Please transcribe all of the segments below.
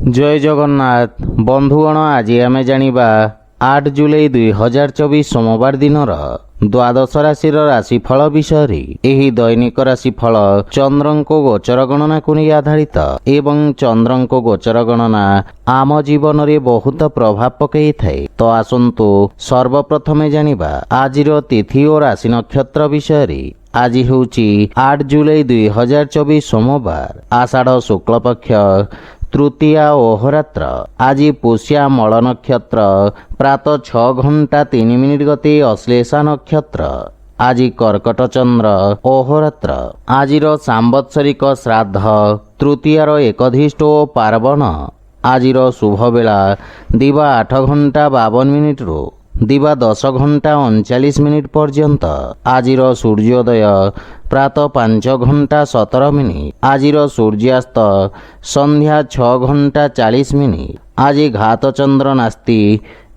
जय जगन्नाथ बंधुगण आज आम जानिबा 8 जुलाई 2024 सोमवार दिन द्वादश राशि राशिफल विषय। एही दैनिक राशिफल चंद्रंको गोचर गणना को नहीं आधारित एवं चंद्रंको गोचर गणना आम जीवन रे बहुत प्रभाव पकई थाए। तो आसंतु सर्वप्रथमे जानिबा आजिर तिथि और राशि नक्षत्र विषय। आज होउची 8 जुलाई 2024 सोमवार आषाढ़ शुक्ल पक्ष तृतीया ओहरात्र। आज पुष्या मल नक्षत्र प्रातः 6 घंटा 3 मिनिट गते अश्लेषा नक्षत्र। आज कर्कट चंद्र ओहरात्र। आजिर सांवत्सरिक श्राद्ध तृतीयार एकधिष्ट पार्वण। आजिर शुभ बेला दिवा 8 घंटा 52 मिनिट रु दिवा 10 घंटा 39 मिनिट पर्यंत। आजिर सूर्योदय प्रातः 5 घंटा 17 मिनिट। आजिर सूर्यास्त संध्या 6 घंटा 40 मिनिट। आज घात चंद्र नास्ति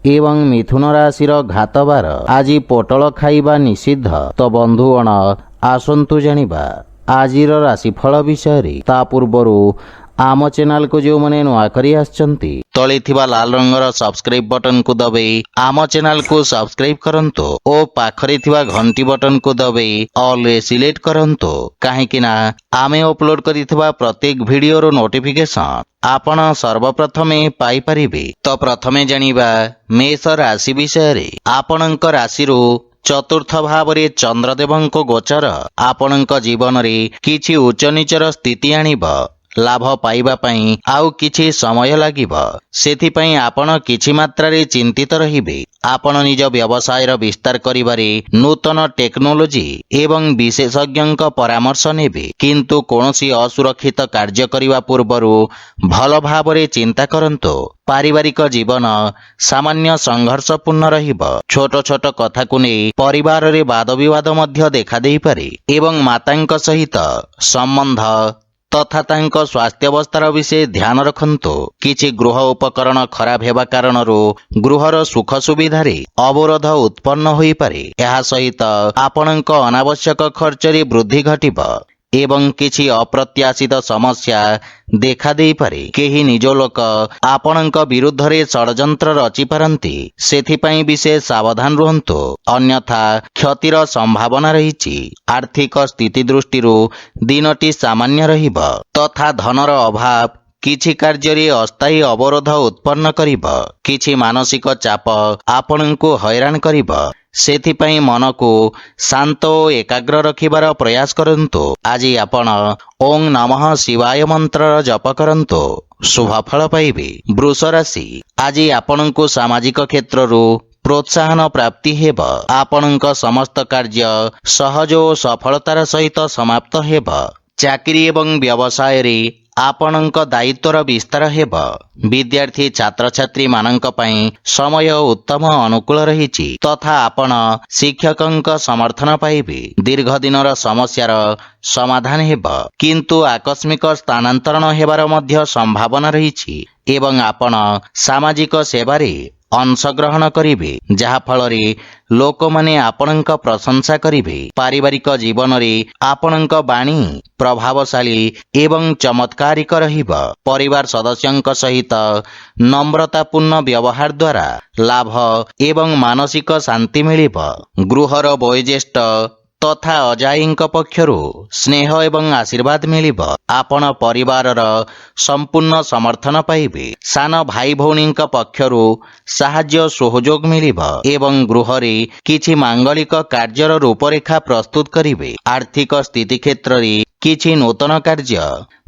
एवं मिथुन राशिर घातबार। आज पोटल खाइबा निषिद्ध। तो बंधुगण आसंतु जानिबा आजिर राशिफल विषय। ता पूर्वरु आम चैनल को जो मैंने नुआ करी आछंती तले थिबा लाल रंगर सब्सक्राइब बटन को दबाई आम चैनल को सब्सक्राइब करंतु ओ पाखरे थिबा घंटी बटन को दबाई ऑल सिलेक्ट करंतु काहेकि ना आमे अपलोड करिथिबा प्रत्येक वीडियो रो नोटिफिकेशन आपण सर्वप्रथमे पाई परिबे। तो प्रथमे जानिबा मेष राशि विषय। आपणक राशि रो चतुर्थ भाव रे चंद्रदेवंको गोचर आपणक जीवन रे किछि उच्च नीचर स्थिति आनिब। लाभ पाइबा पई आउ किछि समय लागिब। सेथिपई आपण किछि मात्रा रे चिंतित रहिबे। आपण निज व्यवसाय रो विस्तार करिबारे नूतन टेक्नोलोजी एवं विशेषज्ञक परामर्श नेबे। किंतु कोनोसी असुरक्षित कार्य करिबा पूर्वरु भल भावरे चिंता करंतु। पारिवारिक जीवन सामान्य संघर्षपूर्ण रहिब। छोट छोट कथा को नहीं परिवार रे वाद विवाद मध्य देखा देई पारे एवं मातांक सहित संबंध तथा तांको स्वास्थ्यावस्थार विषय ध्यान रखंतु। किछि गृह उपकरण खराब हेबा कारणरू गृहर सुख सुविधारे अवरोध उत्पन्न होई पारे। एहा सहित आपणक अनावश्यक खर्चरे वृद्धि घटिब एवं किछि अप्रत्याशित समस्या देखा देई पारे। केही निज लोक आपणक विरुद्ध रे षडयंत्र रचि पारंती। सेथिपई विशेष सावधान रुहंतु अन्यथा क्षतिर संभावना रहिछि। आर्थिक स्थिति दृष्टिरू दिनटी सामान्य रहिब तथा धनर अभाव किछि कार्य अस्थायी अवरोध उत्पन्न करिब। किछि मानसिक चाप आपणको हैरान करिब। सेथिपई मन को शांत और एकाग्र रखिबार प्रयास करंतु। आज आपण ओं नमः शिवाय मंत्र जप करंतु शुभ फल पाइबे। वृष राशि। आज आपणको सामाजिक क्षेत्ररू प्रोत्साहन प्राप्ति हेब। आपणक समस्त कार्य सहज और सफलतार सहित समाप्त हेब। चाकरी एवं व्यवसाय रे आपणक दायित्वर विस्तार हेब। विद्यार्थी छात्र छात्री मानक पई समय उत्तम अनुकूल रहिछि तथा आपण शिक्षकंक समर्थन पाइबे। दीर्घ दिनर समस्यार समाधान हेब किंतु आकस्मिक स्थानांतरण हेबार मध्य संभावना रहिछि एवं आपण सामाजिक सेवारे अंशग्रहण करिवे जहा फल रे लोक माने आपणक प्रशंसा करिवे। पारिवारिक जीवन रे आपणक बाणी प्रभावशाली एवं चमत्कारिक रहिब। परिवार सदस्यंक सहित नम्रतापूर्ण व्यवहार द्वारा लाभ एवं मानसिक शांति मिलिब। गृहर वयोज्येष्ठ तथा अजाईंक पक्षरु स्नेह एवं आशीर्वाद मिलिब। आपण परिवारर संपूर्ण समर्थन पाइबे। सान भाई भौणींक पक्षरु साहाय्य सहयोग मिलिब एवं गृहरे किछि मांगलिक कार्यर रूपरेखा प्रस्तुत करिवे। आर्थिक स्थिति क्षेत्र रे किछि नूतन कार्य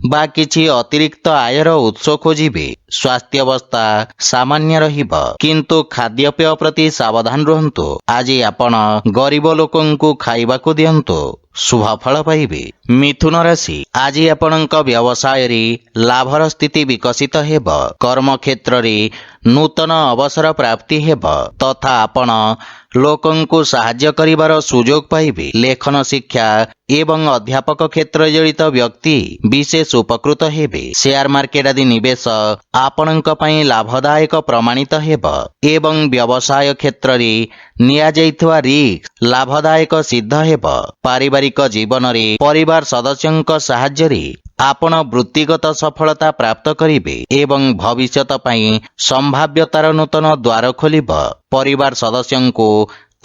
बा किछि अतिरिक्त आयर उत्स खोजिबे। स्वास्थ्य अवस्था सामान्य रहिब किंतु खाद्यपेय प्रति सावधान रहंतु। आज आपण गरीब लोकंकु खाइबाकु दियंतु शुभ फल पाइबे। मिथुन राशि। आज आपणक व्यवसाय रे लाभर स्थिति विकसित हेब। कर्म क्षेत्र रे नूतन अवसर प्राप्ति हेब तथा आपण लोकंकु साहाय्य करिवार सुजोग पाइबे। लेखन शिक्षा एवं अध्यापक क्षेत्र जड़ित व्यक्ति विशेष उपकृत हेबे। शेयर मार्केट आदि निवेश आपणक पई लाभदायक प्रमाणित हेब एवं व्यवसाय क्षेत्र रे निया जाइथवा रिस्क लाभदायक सिद्ध हेब। पारिवारिक जीवन रे परिवार सदस्यंक साहाय्य रे ଆପଣ ବୃତ୍ତିଗତ ସଫଳତା ପ୍ରାପ୍ତ କରିବେ ଏବଂ ଭବିଷ୍ୟତ ପାଇଁ ସମ୍ଭାବ୍ୟତାର ନୂତନ ଦ୍ୱାର ଖୋଲିବ। ପରିବାର ସଦସ୍ୟଙ୍କୁ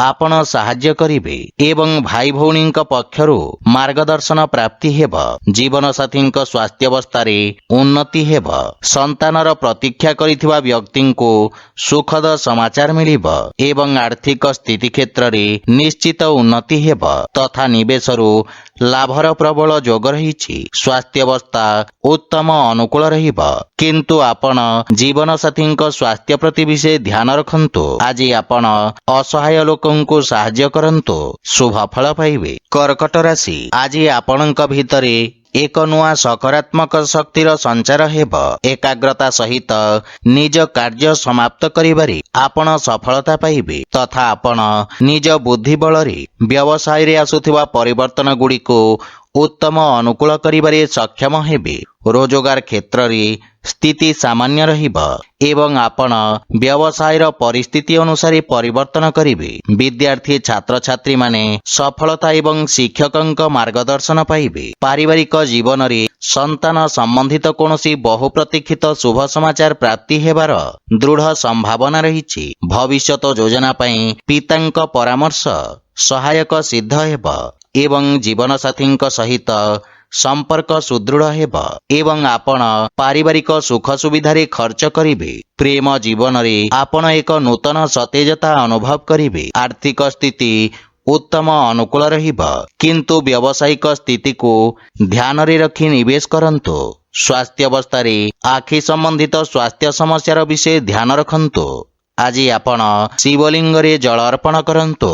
ଆପଣ ସାହାଯ୍ୟ କରିବେ ଏବଂ ଭାଇ ଭଉଣୀଙ୍କ ପକ୍ଷରୁ ମାର୍ଗଦର୍ଶନ ପ୍ରାପ୍ତି ହେବ। ଜୀବନସାଥୀଙ୍କ ସ୍ୱାସ୍ଥ୍ୟାବସ୍ଥାରେ ଉନ୍ନତି ହେବ। ସନ୍ତାନର ପ୍ରତୀକ୍ଷା କରିଥିବା ବ୍ୟକ୍ତିଙ୍କୁ ସୁଖଦ ସମାଚାର ମିଳିବ ଏବଂ ଆର୍ଥିକ ସ୍ଥିତି କ୍ଷେତ୍ରରେ ନିଶ୍ଚିତ ଉନ୍ନତି ହେବ ତଥା ନିବେଶରୁ ଲାଭର ପ୍ରବଳ ଯୋଗ ରହିଛି। ସ୍ୱାସ୍ଥ୍ୟାବସ୍ଥା ଉତ୍ତମ ଅନୁକୂଳ ରହିବ, କିନ୍ତୁ ଆପଣ ଜୀବନସାଥୀଙ୍କ ସ୍ୱାସ୍ଥ୍ୟ ପ୍ରତି ବିଶେଷ ଧ୍ୟାନ ରଖନ୍ତୁ। ଆଜି ଆପଣ ଅସହାୟ ଲୋକଙ୍କୁ ସାହାଯ୍ୟ କରନ୍ତୁ, ଶୁଭ ଫଳ ପାଇବେ। କର୍କଟ ରାଶି, ଆଜି ଆପଣଙ୍କ ଭିତରେ ଏକ ନୂଆ ସକାରାତ୍ମକ ଶକ୍ତିର ସଞ୍ଚାର ହେବ। ଏକାଗ୍ରତା ସହିତ ନିଜ କାର୍ଯ୍ୟ ସମାପ୍ତ କରିବାରେ ଆପଣ ସଫଳତା ପାଇବେ ତଥା ଆପଣ ନିଜ ବୁଦ୍ଧି ବଳରେ ବ୍ୟବସାୟରେ ଆସୁଥିବା ପରିବର୍ତ୍ତନ ଗୁଡ଼ିକୁ ଉତ୍ତମ ଅନୁକୂଳ କରିବାରେ ସକ୍ଷମ ହେବେ। ରୋଜଗାର କ୍ଷେତ୍ରରେ ସ୍ଥିତି ସାମାନ୍ୟ ରହିବ ଏବଂ ଆପଣ ବ୍ୟବସାୟର ପରିସ୍ଥିତି ଅନୁସାରେ ପରିବର୍ତ୍ତନ କରିବେ। ବିଦ୍ୟାର୍ଥୀ ଛାତ୍ରଛାତ୍ରୀମାନେ ସଫଳତା ଏବଂ ଶିକ୍ଷକଙ୍କ ମାର୍ଗଦର୍ଶନ ପାଇବେ। ପାରିବାରିକ ଜୀବନରେ ସନ୍ତାନ ସମ୍ବନ୍ଧିତ କୌଣସି ବହୁ ପ୍ରତୀକ୍ଷିତ ଶୁଭ ସମାଚାର ପ୍ରାପ୍ତି ହେବାର ଦୃଢ଼ ସମ୍ଭାବନା ରହିଛି। ଭବିଷ୍ୟତ ଯୋଜନା ପାଇଁ ପିତାଙ୍କ ପରାମର୍ଶ ସହାୟକ ସିଦ୍ଧ ହେବ ଏବଂ ଜୀବନସାଥୀଙ୍କ ସହିତ ସମ୍ପର୍କ ସୁଦୃଢ଼ ହେବ ଏବଂ ଆପଣ ପାରିବାରିକ ସୁଖ ସୁବିଧାରେ ଖର୍ଚ୍ଚ କରିବେ। ପ୍ରେମ ଜୀବନରେ ଆପଣ ଏକ ନୂତନ ସତେଜତା ଅନୁଭବ କରିବେ। ଆର୍ଥିକ ସ୍ଥିତି ଉତ୍ତମ ଅନୁକୂଳ ରହିବ, କିନ୍ତୁ ବ୍ୟବସାୟିକ ସ୍ଥିତିକୁ ଧ୍ୟାନରେ ରଖି ନିବେଶ କରନ୍ତୁ। ସ୍ୱାସ୍ଥ୍ୟାବସ୍ଥାରେ ଆଖି ସମ୍ବନ୍ଧିତ ସ୍ୱାସ୍ଥ୍ୟ ସମସ୍ୟାର ବିଷୟ ଧ୍ୟାନ ରଖନ୍ତୁ। ଆଜି ଆପଣ ଶିବଲିଙ୍ଗରେ ଜଳ ଅର୍ପଣ କରନ୍ତୁ,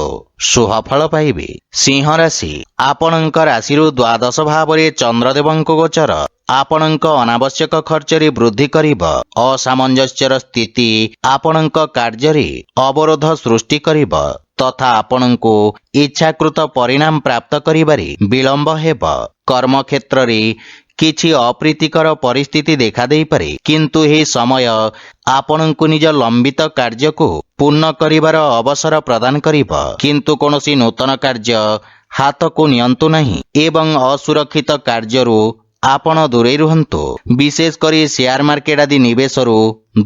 ଶୁଭ ଫଳ ପାଇବେ। ସିଂହ ରାଶି, ଆପଣଙ୍କ ରାଶିରୁ ଦ୍ୱାଦଶ ଭାବରେ ଚନ୍ଦ୍ରଦେବଙ୍କ ଗୋଚର ଆପଣଙ୍କ ଅନାବଶ୍ୟକ ଖର୍ଚ୍ଚରେ ବୃଦ୍ଧି କରିବ। ଅସାମଞ୍ଜସ୍ୟର ସ୍ଥିତି ଆପଣଙ୍କ କାର୍ଯ୍ୟରେ ଅବରୋଧ ସୃଷ୍ଟି କରିବ ତଥା ଆପଣଙ୍କୁ ଇଚ୍ଛାକୃତ ପରିଣାମ ପ୍ରାପ୍ତ କରିବାରେ ବିଳମ୍ବ ହେବ। କର୍ମକ୍ଷେତ୍ରରେ କିଛି ଅପ୍ରୀତିକର ପରିସ୍ଥିତି ଦେଖାଦେଇପାରେ, କିନ୍ତୁ ଏହି ସମୟ ଆପଣଙ୍କୁ ନିଜ ଲମ୍ବିତ କାର୍ଯ୍ୟକୁ ପୂର୍ଣ୍ଣ କରିବାର ଅବସର ପ୍ରଦାନ କରିବ। କିନ୍ତୁ କୌଣସି ନୂତନ କାର୍ଯ୍ୟ ହାତକୁ ନିଅନ୍ତୁ ନାହିଁ ଏବଂ ଅସୁରକ୍ଷିତ କାର୍ଯ୍ୟରୁ ଆପଣ ଦୂରେଇ ରୁହନ୍ତୁ। ବିଶେଷ କରି ସେୟାର ମାର୍କେଟ ଆଦି ନିବେଶରୁ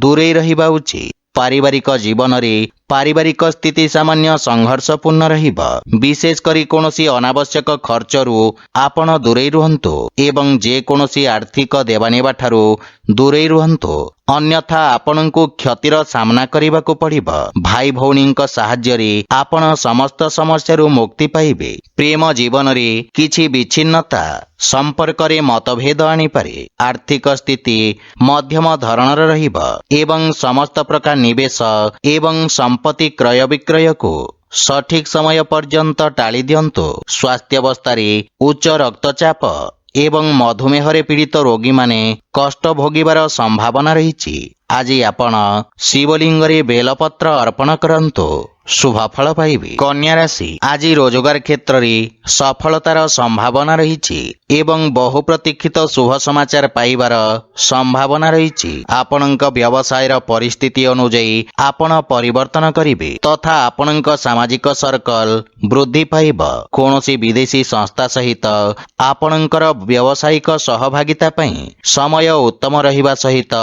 ଦୂରେଇ ରହିବା ଉଚିତ। ପାରିବାରିକ ଜୀବନରେ ପାରିବାରିକ ସ୍ଥିତି ସାମାନ୍ୟ ସଂଘର୍ଷପୂର୍ଣ୍ଣ ରହିବ। ବିଶେଷ କରି କୌଣସି ଅନାବଶ୍ୟକ ଖର୍ଚ୍ଚରୁ ଆପଣ ଦୂରେଇ ରୁହନ୍ତୁ ଏବଂ ଯେକୌଣସି ଆର୍ଥିକ ଦେବାନେବା ଠାରୁ ଦୂରେଇ ରୁହନ୍ତୁ, ଅନ୍ୟଥା ଆପଣଙ୍କୁ କ୍ଷତିର ସାମ୍ନା କରିବାକୁ ପଡ଼ିବ। ଭାଇ ଭଉଣୀଙ୍କ ସାହାଯ୍ୟରେ ଆପଣ ସମସ୍ତ ସମସ୍ୟାରୁ ମୁକ୍ତି ପାଇବେ। ପ୍ରେମ ଜୀବନରେ କିଛି ବିଚ୍ଛିନ୍ନତା ସମ୍ପର୍କରେ ମତଭେଦ ଆଣିପାରେ। ଆର୍ଥିକ ସ୍ଥିତି ମଧ୍ୟମ ଧରଣର ରହିବ ଏବଂ ସମସ୍ତ ପ୍ରକାର ନିବେଶ ଏବଂ ସମ୍ପତ୍ତି କ୍ରୟ ବିକ୍ରୟକୁ ସଠିକ ସମୟ ପର୍ଯ୍ୟନ୍ତ ଟାଳି ଦିଅନ୍ତୁ। ସ୍ୱାସ୍ଥ୍ୟାବସ୍ଥାରେ ଉଚ୍ଚ ରକ୍ତଚାପ ଏବଂ ମଧୁମେହରେ ପୀଡ଼ିତ ରୋଗୀମାନେ କଷ୍ଟ ଭୋଗିବାର ସମ୍ଭାବନା ରହିଛି। ଆଜି ଆପଣ ଶିବଲିଙ୍ଗରେ ବେଲପତ୍ର ଅର୍ପଣ କରନ୍ତୁ, ଶୁଭ ଫଳ ପାଇବେ। କନ୍ୟା ରାଶି, ଆଜି ରୋଜଗାର କ୍ଷେତ୍ରରେ ସଫଳତାର ସମ୍ଭାବନା ରହିଛି ଏବଂ ବହୁ ପ୍ରତୀକ୍ଷିତ ଶୁଭ ସମାଚାର ପାଇବାର ସମ୍ଭାବନା ରହିଛି। ଆପଣଙ୍କ ବ୍ୟବସାୟର ପରିସ୍ଥିତି ଅନୁଯାୟୀ ଆପଣ ପରିବର୍ତ୍ତନ କରିବେ ତଥା ଆପଣଙ୍କ ସାମାଜିକ ସର୍କଲ ବୃଦ୍ଧି ପାଇବ। କୌଣସି ବିଦେଶୀ ସଂସ୍ଥା ସହିତ ଆପଣଙ୍କର ବ୍ୟବସାୟିକ ସହଭାଗିତା ପାଇଁ ସମୟ ଉତ୍ତମ ରହିବା ସହିତ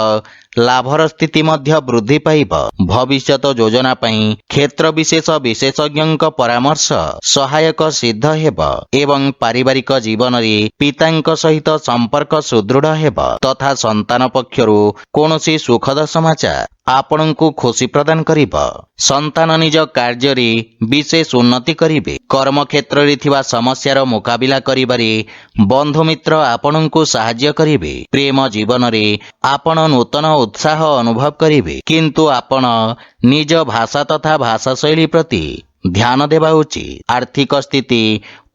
ଲାଭର ସ୍ଥିତି ମଧ୍ୟ ବୃଦ୍ଧି ପାଇବ। ଭବିଷ୍ୟତ ଯୋଜନା ପାଇଁ କ୍ଷେତ୍ର ବିଶେଷ ବିଶେଷଜ୍ଞଙ୍କ ପରାମର୍ଶ ସହାୟକ ସିଦ୍ଧ ହେବ ଏବଂ ପାରିବାରିକ ଜୀବନରେ ପିତାଙ୍କ ସହିତ ସମ୍ପର୍କ ସୁଦୃଢ଼ ହେବ ତଥା ସନ୍ତାନ ପକ୍ଷରୁ କୌଣସି ସୁଖଦ ସମାଚାର ଆପଣଙ୍କୁ ଖୁସି ପ୍ରଦାନ କରିବ। ସନ୍ତାନ ନିଜ କାର୍ଯ୍ୟରେ ବିଶେଷ ଉନ୍ନତି କରିବେ। କର୍ମକ୍ଷେତ୍ରରେ ଥିବା ସମସ୍ୟାର ମୁକାବିଲା କରିବାରେ ବନ୍ଧୁମିତ୍ର ଆପଣଙ୍କୁ ସାହାଯ୍ୟ କରିବେ। ପ୍ରେମ ଜୀବନରେ ଆପଣ ନୂତନ ଉତ୍ସାହ ଅନୁଭବ କରିବେ, କିନ୍ତୁ ଆପଣ ନିଜ ଭାଷା ତଥା ଭାଷାଶୈଳୀ ପ୍ରତି ଧ୍ୟାନ ଦେବା ଉଚିତ। ଆର୍ଥିକ ସ୍ଥିତି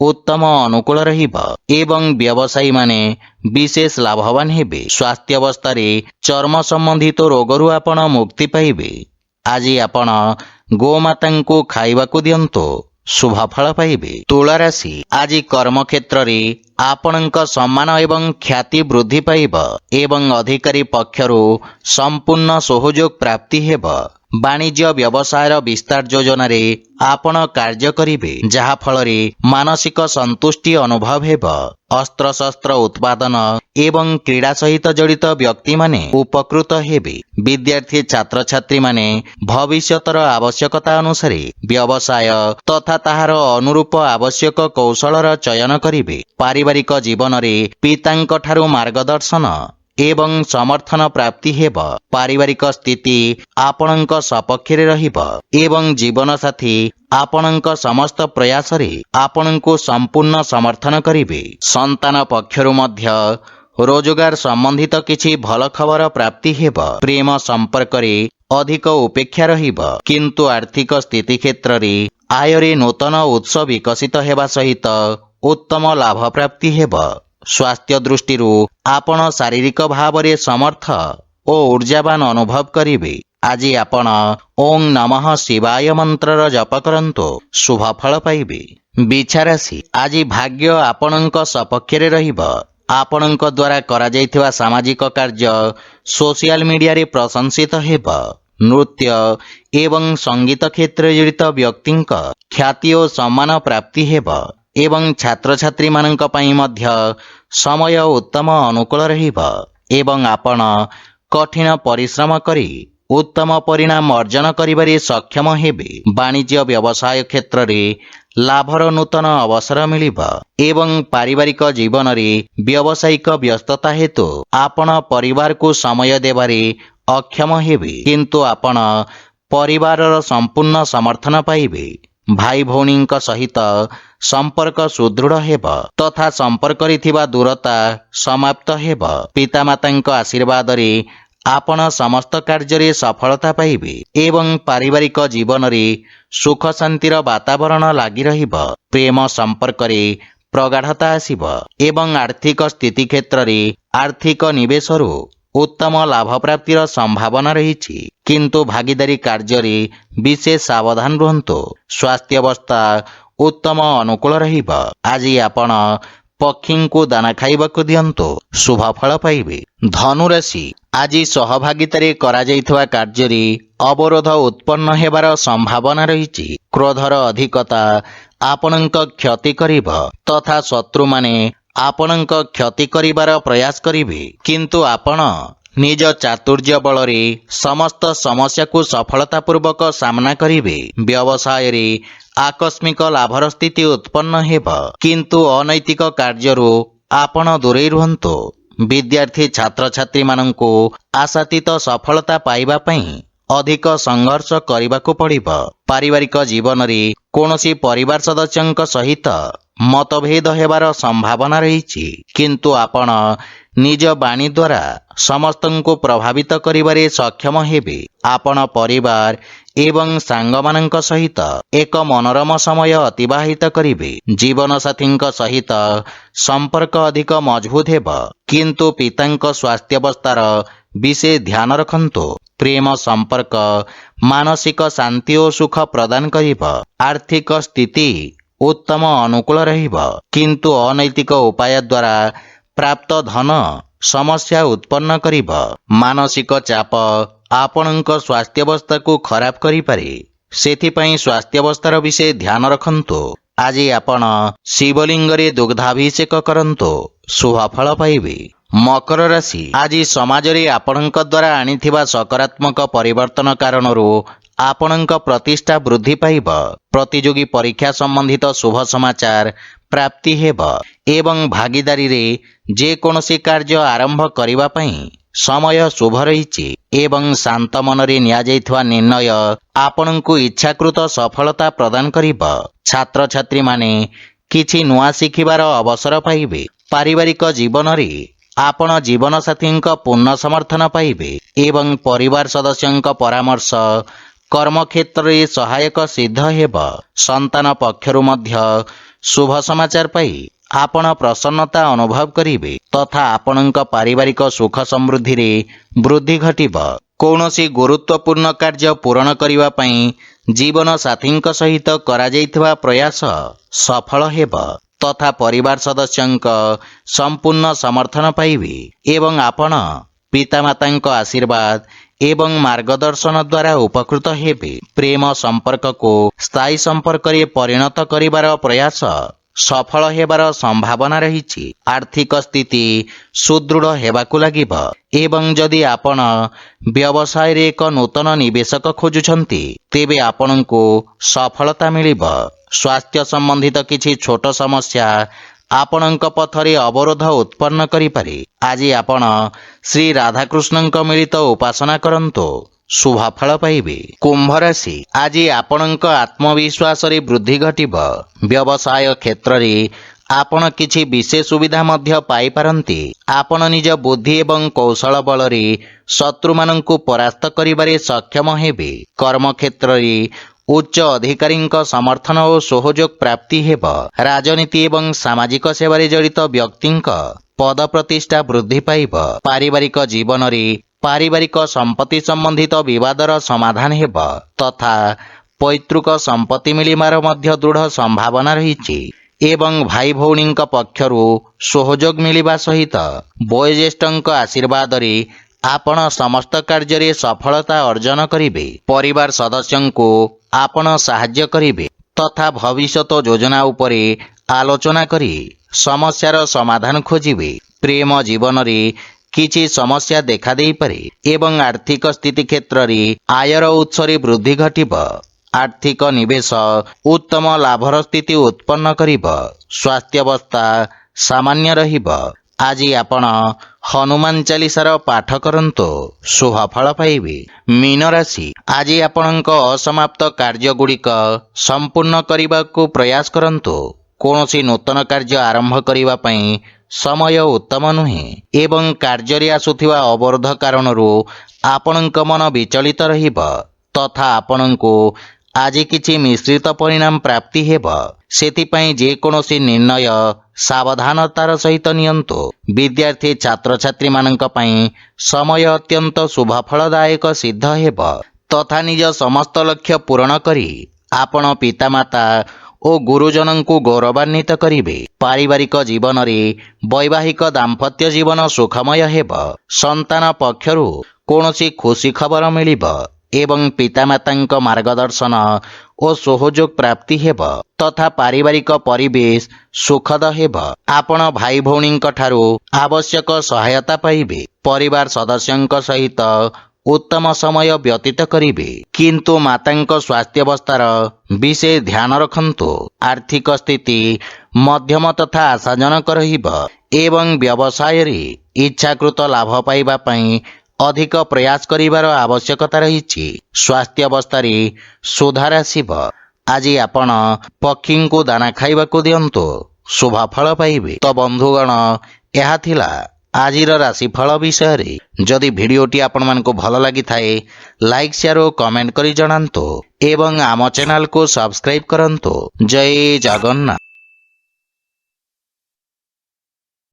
ଉତ୍ତମ ଅନୁକୂଳ ରହିବ ଏବଂ ବ୍ୟବସାୟୀମାନେ ବିଶେଷ ଲାଭବାନ ହେବେ। ସ୍ୱାସ୍ଥ୍ୟାବସ୍ଥାରେ ଚର୍ମ ସମ୍ବନ୍ଧିତ ରୋଗରୁ ଆପଣ ମୁକ୍ତି ପାଇବେ। ଆଜି ଆପଣ ଗୋମାତାଙ୍କୁ ଖାଇବାକୁ ଦିଅନ୍ତୁ, ଶୁଭ ଫଳ ପାଇବେ। ତୁଳା ରାଶି, ଆଜି କର୍ମକ୍ଷେତ୍ରରେ ଆପଣଙ୍କ ସମ୍ମାନ ଏବଂ ଖ୍ୟାତି ବୃଦ୍ଧି ପାଇବ ଏବଂ ଅଧିକାରୀ ପକ୍ଷରୁ ସମ୍ପୂର୍ଣ୍ଣ ସହଯୋଗ ପ୍ରାପ୍ତି ହେବ। ବାଣିଜ୍ୟ ବ୍ୟବସାୟର ବିସ୍ତାର ଯୋଜନାରେ ଆପଣ କାର୍ଯ୍ୟ କରିବେ, ଯାହା ଫଳରେ ମାନସିକ ସନ୍ତୁଷ୍ଟି ଅନୁଭବ ହେବ। ଅସ୍ତ୍ରଶସ୍ତ୍ର ଉତ୍ପାଦନ ଏବଂ କ୍ରୀଡ଼ା ସହିତ ଜଡ଼ିତ ବ୍ୟକ୍ତିମାନେ ଉପକୃତ ହେବେ। ବିଦ୍ୟାର୍ଥୀ ଛାତ୍ରଛାତ୍ରୀମାନେ ଭବିଷ୍ୟତର ଆବଶ୍ୟକତା ଅନୁସାରେ ବ୍ୟବସାୟ ତଥା ତାହାର ଅନୁରୂପ ଆବଶ୍ୟକ କୌଶଳର ଚୟନ କରିବେ। ପାରିବାରିକ ଜୀବନରେ ପିତାଙ୍କଠାରୁ ମାର୍ଗଦର୍ଶନ ଏବଂ ସମର୍ଥନ ପ୍ରାପ୍ତି ହେବ। ପାରିବାରିକ ସ୍ଥିତି ଆପଣଙ୍କ ସପକ୍ଷରେ ରହିବ ଏବଂ ଜୀବନସାଥୀ ଆପଣଙ୍କ ସମସ୍ତ ପ୍ରୟାସରେ ଆପଣଙ୍କୁ ସମ୍ପୂର୍ଣ୍ଣ ସମର୍ଥନ କରିବେ। ସନ୍ତାନ ପକ୍ଷରୁ ମଧ୍ୟ ରୋଜଗାର ସମ୍ବନ୍ଧିତ କିଛି ଭଲ ଖବର ପ୍ରାପ୍ତି ହେବ। ପ୍ରେମ ସମ୍ପର୍କରେ ଅଧିକ ଉପେକ୍ଷା ରହିବ, କିନ୍ତୁ ଆର୍ଥିକ ସ୍ଥିତି କ୍ଷେତ୍ରରେ ଆୟରେ ନୂତନ ଉତ୍ସ ବିକଶିତ ହେବା ସହିତ ଉତ୍ତମ ଲାଭ ପ୍ରାପ୍ତି ହେବ। ସ୍ୱାସ୍ଥ୍ୟ ଦୃଷ୍ଟିରୁ ଆପଣ ଶାରୀରିକ ଭାବରେ ସମର୍ଥ ଓ ଊର୍ଜାବାନ ଅନୁଭବ କରିବେ। ଆଜି ଆପଣ ଓଂ ନମଃ ଶିବାୟ ମନ୍ତ୍ରର ଜପ କରନ୍ତୁ, ଶୁଭ ଫଳ ପାଇବେ। ବିଛାରାଶି, ଆଜି ଭାଗ୍ୟ ଆପଣଙ୍କ ସପକ୍ଷରେ ରହିବ। ଆପଣଙ୍କ ଦ୍ୱାରା କରାଯାଇଥିବା ସାମାଜିକ କାର୍ଯ୍ୟ ସୋସିଆଲ ମିଡିଆରେ ପ୍ରଶଂସିତ ହେବ। ନୃତ୍ୟ ଏବଂ ସଙ୍ଗୀତ କ୍ଷେତ୍ରରେ ଜଡ଼ିତ ବ୍ୟକ୍ତିଙ୍କ ଖ୍ୟାତି ଓ ସମ୍ମାନ ପ୍ରାପ୍ତି ହେବ ଏବଂ ଛାତ୍ରଛାତ୍ରୀମାନଙ୍କ ପାଇଁ ମଧ୍ୟ ସମୟ ଉତ୍ତମ ଅନୁକୂଳ ରହିବ ଏବଂ ଆପଣ କଠିନ ପରିଶ୍ରମ କରି ଉତ୍ତମ ପରିଣାମ ଅର୍ଜନ କରିବାରେ ସକ୍ଷମ ହେବେ। ବାଣିଜ୍ୟ ବ୍ୟବସାୟ କ୍ଷେତ୍ରରେ ଲାଭର ନୂତନ ଅବସର ମିଳିବ ଏବଂ ପାରିବାରିକ ଜୀବନରେ ବ୍ୟବସାୟିକ ବ୍ୟସ୍ତତା ହେତୁ ଆପଣ ପରିବାରକୁ ସମୟ ଦେବାରେ ଅକ୍ଷମ ହେବେ, କିନ୍ତୁ ଆପଣ ପରିବାରର ସମ୍ପୂର୍ଣ୍ଣ ସମର୍ଥନ ପାଇବେ। ଭାଇ ଭଉଣୀଙ୍କ ସହିତ ସମ୍ପର୍କ ସୁଦୃଢ଼ ହେବ ତଥା ସମ୍ପର୍କରେ ଥିବା ଦୂରତା ସମାପ୍ତ ହେବ। ପିତାମାତାଙ୍କ ଆଶୀର୍ବାଦରେ ଆପଣ ସମସ୍ତ କାର୍ଯ୍ୟରେ ସଫଳତା ପାଇବେ ଏବଂ ପାରିବାରିକ ଜୀବନରେ ସୁଖ ଶାନ୍ତିର ବାତାବରଣ ଲାଗି ରହିବ। ପ୍ରେମ ସମ୍ପର୍କରେ ପ୍ରଗାଢ଼ତା ଆସିବ ଏବଂ ଆର୍ଥିକ ସ୍ଥିତି କ୍ଷେତ୍ରରେ ଆର୍ଥିକ ନିବେଶରୁ ଉତ୍ତମ ଲାଭ ପ୍ରାପ୍ତିର ସମ୍ଭାବନା ରହିଛି, କିନ୍ତୁ ଭାଗିଦାରୀ କାର୍ଯ୍ୟରେ ବିଶେଷ ସାବଧାନ ରୁହନ୍ତୁ। ସ୍ୱାସ୍ଥ୍ୟାବସ୍ଥା ଉତ୍ତମ ଅନୁକୂଳ ରହିବ। ଆଜି ଆପଣ ପକ୍ଷୀଙ୍କୁ ଦାନା ଖାଇବାକୁ ଦିଅନ୍ତୁ, ଶୁଭ ଫଳ ପାଇବେ। ଧନୁରାଶି, ଆଜି ସହଭାଗିତାରେ କରାଯାଇଥିବା କାର୍ଯ୍ୟରେ ଅବରୋଧ ଉତ୍ପନ୍ନ ହେବାର ସମ୍ଭାବନା ରହିଛି। କ୍ରୋଧର ଅଧିକତା ଆପଣଙ୍କ କ୍ଷତି କରିବ ତଥା ଶତ୍ରୁମାନେ ଆପଣଙ୍କ କ୍ଷତି କରିବାର ପ୍ରୟାସ କରିବେ, କିନ୍ତୁ ଆପଣ ନିଜ ଚାତୁର୍ଯ୍ୟ ବଳରେ ସମସ୍ତ ସମସ୍ୟାକୁ ସଫଳତାପୂର୍ବକ ସାମ୍ନା କରିବେ। ବ୍ୟବସାୟରେ ଆକସ୍ମିକ ଲାଭର ସ୍ଥିତି ଉତ୍ପନ୍ନ ହେବ, କିନ୍ତୁ ଅନୈତିକ କାର୍ଯ୍ୟରୁ ଆପଣ ଦୂରେଇ ରୁହନ୍ତୁ। ବିଦ୍ୟାର୍ଥୀ ଛାତ୍ରଛାତ୍ରୀମାନଙ୍କୁ ଆଶାତୀତ ସଫଳତା ପାଇବା ପାଇଁ ଅଧିକ ସଂଘର୍ଷ କରିବାକୁ ପଡ଼ିବ। ପାରିବାରିକ ଜୀବନରେ କୌଣସି ପରିବାର ସଦସ୍ୟଙ୍କ ସହିତ ମତଭେଦ ହେବାର ସମ୍ଭାବନା ରହିଛି, କିନ୍ତୁ ଆପଣ ନିଜ ବାଣୀ ଦ୍ୱାରା ସମସ୍ତଙ୍କୁ ପ୍ରଭାବିତ କରିବାରେ ସକ୍ଷମ ହେବେ। ଆପଣ ପରିବାର ଏବଂ ସାଙ୍ଗମାନଙ୍କ ସହିତ ଏକ ମନୋରମ ସମୟ ଅତିବାହିତ କରିବେ। ଜୀବନସାଥୀଙ୍କ ସହିତ ସମ୍ପର୍କ ଅଧିକ ମଜବୁତ ହେବ, କିନ୍ତୁ ପିତାଙ୍କ ସ୍ୱାସ୍ଥ୍ୟାବସ୍ଥାର ବିଶେଷ ଧ୍ୟାନ ରଖନ୍ତୁ। ପ୍ରେମ ସମ୍ପର୍କ ମାନସିକ ଶାନ୍ତି ଓ ସୁଖ ପ୍ରଦାନ କରିବ। ଆର୍ଥିକ ସ୍ଥିତି ଉତ୍ତମ ଅନୁକୂଳ ରହିବ, କିନ୍ତୁ ଅନୈତିକ ଉପାୟ ଦ୍ୱାରା ପ୍ରାପ୍ତ ଧନ ସମସ୍ୟା ଉତ୍ପନ୍ନ କରିବ। ମାନସିକ ଚାପ ଆପଣଙ୍କ ସ୍ୱାସ୍ଥ୍ୟାବସ୍ଥାକୁ ଖରାପ କରିପାରେ, ସେଥିପାଇଁ ସ୍ୱାସ୍ଥ୍ୟାବସ୍ଥାର ବିଶେଷ ଧ୍ୟାନ ରଖନ୍ତୁ। ଆଜି ଆପଣ ଶିବଲିଙ୍ଗରେ ଦୁଗ୍ଧାଭିଷେକ କରନ୍ତୁ, ଶୁଭ ଫଳ ପାଇବେ। ମକର ରାଶି, ଆଜି ସମାଜରେ ଆପଣଙ୍କ ଦ୍ୱାରା ଆଣିଥିବା ସକାରାତ୍ମକ ପରିବର୍ତ୍ତନ କାରଣରୁ ଆପଣଙ୍କ ପ୍ରତିଷ୍ଠା ବୃଦ୍ଧି ପାଇବ। ପ୍ରତିଯୋଗୀ ପରୀକ୍ଷା ସମ୍ବନ୍ଧିତ ଶୁଭ ସମାଚାର ପ୍ରାପ୍ତି ହେବ ଏବଂ ଭାଗିଦାରୀରେ ଯେକୌଣସି କାର୍ଯ୍ୟ ଆରମ୍ଭ କରିବା ପାଇଁ ସମୟ ଶୁଭ ରହିଛି ଏବଂ ଶାନ୍ତ ମନରେ ନିଆଯାଇଥିବା ନିର୍ଣ୍ଣୟ ଆପଣଙ୍କୁ ଇଚ୍ଛାକୃତ ସଫଳତା ପ୍ରଦାନ କରିବ। ଛାତ୍ରଛାତ୍ରୀମାନେ କିଛି ନୂଆ ଶିଖିବାର ଅବସର ପାଇବେ। ପାରିବାରିକ ଜୀବନରେ ଆପଣ ଜୀବନସାଥୀଙ୍କ ପୂର୍ଣ୍ଣ ସମର୍ଥନ ପାଇବେ ଏବଂ ପରିବାର ସଦସ୍ୟଙ୍କ ପରାମର୍ଶ କର୍ମକ୍ଷେତ୍ରରେ ସହାୟକ ସିଦ୍ଧ ହେବ। ସନ୍ତାନ ପକ୍ଷରୁ ମଧ୍ୟ ଶୁଭ ସମାଚାର ପାଇ ଆପଣ ପ୍ରସନ୍ନତା ଅନୁଭବ କରିବେ ତଥା ଆପଣଙ୍କ ପାରିବାରିକ ସୁଖ ସମୃଦ୍ଧିରେ ବୃଦ୍ଧି ଘଟିବ। କୌଣସି ଗୁରୁତ୍ୱପୂର୍ଣ୍ଣ କାର୍ଯ୍ୟ ପୂରଣ କରିବା ପାଇଁ ଜୀବନସାଥୀଙ୍କ ସହିତ କରାଯାଇଥିବା ପ୍ରୟାସ ସଫଳ ହେବ ତଥା ପରିବାର ସଦସ୍ୟଙ୍କ ସମ୍ପୂର୍ଣ୍ଣ ସମର୍ଥନ ପାଇବେ ଏବଂ ଆପଣ ପିତାମାତାଙ୍କ ଆଶୀର୍ବାଦ ଏବଂ ମାର୍ଗଦର୍ଶନ ଦ୍ୱାରା ଉପକୃତ ହେବେ। ପ୍ରେମ ସମ୍ପର୍କକୁ ସ୍ଥାୟୀ ସମ୍ପର୍କରେ ପରିଣତ କରିବାର ପ୍ରୟାସ ସଫଳ ହେବାର ସମ୍ଭାବନା ରହିଛି। ଆର୍ଥିକ ସ୍ଥିତି ସୁଦୃଢ଼ ହେବାକୁ ଲାଗିବ ଏବଂ ଯଦି ଆପଣ ବ୍ୟବସାୟରେ ଏକ ନୂତନ ନିବେଶକ ଖୋଜୁଛନ୍ତି ତେବେ ଆପଣଙ୍କୁ ସଫଳତା ମିଳିବ। ସ୍ୱାସ୍ଥ୍ୟ ସମ୍ବନ୍ଧିତ କିଛି ଛୋଟ ସମସ୍ୟା ଆପଣଙ୍କ ପଥରେ ଅବରୋଧ ଉତ୍ପନ୍ନ କରିପାରେ। ଆଜି ଆପଣ ଶ୍ରୀ ରାଧାକୃଷ୍ଣଙ୍କ ମିଳିତ ଉପାସନା କରନ୍ତୁ, ଶୁଭ ଫଳ ପାଇବେ। କୁମ୍ଭ ରାଶି, ଆଜି ଆପଣଙ୍କ ଆତ୍ମବିଶ୍ୱାସରେ ବୃଦ୍ଧି ଘଟିବ। ବ୍ୟବସାୟ କ୍ଷେତ୍ରରେ ଆପଣ କିଛି ବିଶେଷ ସୁବିଧା ମଧ୍ୟ ପାଇପାରନ୍ତି। ଆପଣ ନିଜ ବୁଦ୍ଧି ଏବଂ କୌଶଳ ବଳରେ ଶତ୍ରୁମାନଙ୍କୁ ପରାସ୍ତ କରିବାରେ ସକ୍ଷମ ହେବେ। କର୍ମକ୍ଷେତ୍ରରେ ଉଚ୍ଚ ଅଧିକାରୀଙ୍କ ସମର୍ଥନ ଓ ସହଯୋଗ ପ୍ରାପ୍ତି ହେବ। ରାଜନୀତି ଏବଂ ସାମାଜିକ ସେବାରେ ଜଡ଼ିତ ବ୍ୟକ୍ତିଙ୍କ ପଦ ପ୍ରତିଷ୍ଠା ବୃଦ୍ଧି ପାଇବ। ପାରିବାରିକ ଜୀବନରେ ପାରିବାରିକ ସମ୍ପତ୍ତି ସମ୍ବନ୍ଧିତ ବିବାଦର ସମାଧାନ ହେବ ତଥା ପୈତୃକ ସମ୍ପତ୍ତି ମିଳିବାର ମଧ୍ୟ ଦୃଢ଼ ସମ୍ଭାବନା ରହିଛି ଏବଂ ଭାଇ ଭଉଣୀଙ୍କ ପକ୍ଷରୁ ସହଯୋଗ ମିଳିବା ସହିତ ବୟୋଜ୍ୟେଷ୍ଠଙ୍କ ଆଶୀର୍ବାଦରେ ଆପଣ ସମସ୍ତ କାର୍ଯ୍ୟରେ ସଫଳତା ଅର୍ଜନ କରିବେ। ପରିବାର ସଦସ୍ୟଙ୍କୁ ଆପଣ ସାହାଯ୍ୟ କରିବେ ତଥା ଭବିଷ୍ୟତ ଯୋଜନା ଉପରେ ଆଲୋଚନା କରି ସମସ୍ୟାର ସମାଧାନ ଖୋଜିବେ। ପ୍ରେମ ଜୀବନରେ କିଛି ସମସ୍ୟା ଦେଖାଦେଇପାରେ ଏବଂ ଆର୍ଥିକ ସ୍ଥିତି କ୍ଷେତ୍ରରେ ଆୟର ଉତ୍ସରେ ବୃଦ୍ଧି ଘଟିବ। ଆର୍ଥିକ ନିବେଶ ଉତ୍ତମ ଲାଭର ସ୍ଥିତି ଉତ୍ପନ୍ନ କରିବ। ସ୍ୱାସ୍ଥ୍ୟାବସ୍ଥା ସାମାନ୍ୟ ରହିବ। ଆଜି ଆପଣ ହନୁମାନ ଚାଲିସାର ପାଠ କରନ୍ତୁ, ଶୁଭ ଫଳ ପାଇବେ। ମୀନ ରାଶି, ଆଜି ଆପଣଙ୍କ ଅସମାପ୍ତ କାର୍ଯ୍ୟଗୁଡ଼ିକ ସମ୍ପୂର୍ଣ୍ଣ କରିବାକୁ ପ୍ରୟାସ କରନ୍ତୁ। କୌଣସି ନୂତନ କାର୍ଯ୍ୟ ଆରମ୍ଭ କରିବା ପାଇଁ ସମୟ ଉତ୍ତମ ନୁହେଁ ଏବଂ କାର୍ଯ୍ୟରେ ଆସୁଥିବା ଅବରୋଧ କାରଣରୁ ଆପଣଙ୍କ ମନ ବିଚଳିତ ରହିବ ତଥା ଆପଣଙ୍କୁ ଆଜି କିଛି ମିଶ୍ରିତ ପରିଣାମ ପ୍ରାପ୍ତି ହେବ। ସେଥିପାଇଁ ଯେକୌଣସି ନିର୍ଣ୍ଣୟ ସାବଧାନତାର ସହିତ ନିଅନ୍ତୁ। ବିଦ୍ୟାର୍ଥୀ ଛାତ୍ରଛାତ୍ରୀମାନଙ୍କ ପାଇଁ ସମୟ ଅତ୍ୟନ୍ତ ଶୁଭଫଳଦାୟକ ସିଦ୍ଧ ହେବ ତଥା ନିଜ ସମସ୍ତ ଲକ୍ଷ୍ୟ ପୂରଣ କରି ଆପଣ ପିତାମାତା ଓ ଗୁରୁଜନଙ୍କୁ ଗୌରବାନ୍ୱିତ କରିବେ। ପାରିବାରିକ ଜୀବନରେ ବୈବାହିକ ଦାମ୍ପତ୍ୟ ଜୀବନ ସୁଖମୟ ହେବ। ସନ୍ତାନ ପକ୍ଷରୁ କୌଣସି ଖୁସି ଖବର ମିଳିବ ଏବଂ ପିତାମାତାଙ୍କ ମାର୍ଗଦର୍ଶନ ଓ ସହଯୋଗ ପ୍ରାପ୍ତି ହେବ ତଥା ପାରିବାରିକ ପରିବେଶ ସୁଖଦ ହେବ। ଆପଣ ଭାଇ ଭଉଣୀଙ୍କ ଠାରୁ ଆବଶ୍ୟକ ସହାୟତା ପାଇବେ। ପରିବାର ସଦସ୍ୟଙ୍କ ସହିତ ଉତ୍ତମ ସମୟ ବ୍ୟତୀତ କରିବେ କିନ୍ତୁ ମାତାଙ୍କ ସ୍ୱାସ୍ଥ୍ୟାବସ୍ଥାର ବିଶେଷ ଧ୍ୟାନ ରଖନ୍ତୁ। ଆର୍ଥିକ ସ୍ଥିତି ମଧ୍ୟମ ତଥା ଆଶାଜନକ ରହିବ ଏବଂ ବ୍ୟବସାୟରେ ଇଚ୍ଛାକୃତ ଲାଭ ପାଇବା ପାଇଁ ଅଧିକ ପ୍ରୟାସ କରିବାର ଆବଶ୍ୟକତା ରହିଛି। ସ୍ୱାସ୍ଥ୍ୟାବସ୍ଥାରେ ସୁଧାର ଆସିବ। ଆଜି ଆପଣ ପକ୍ଷୀଙ୍କୁ ଦାନା ଖାଇବାକୁ ଦିଅନ୍ତୁ, ଶୁଭ ଫଳ ପାଇବେ। ତ ବନ୍ଧୁଗଣ, ଏହା ଥିଲା ଆଜିର ରାଶିଫଳ ବିଷୟରେ। ଯଦି ଭିଡ଼ିଓଟି ଆପଣମାନଙ୍କୁ ଭଲ ଲାଗିଥାଏ ଲାଇକ୍, ସେୟାର ଓ କମେଣ୍ଟ କରି ଜଣାନ୍ତୁ ଏବଂ ଆମ ଚ୍ୟାନେଲକୁ ସବସ୍କ୍ରାଇବ୍ କରନ୍ତୁ। ଜୟ ଜଗନ୍ନାଥ।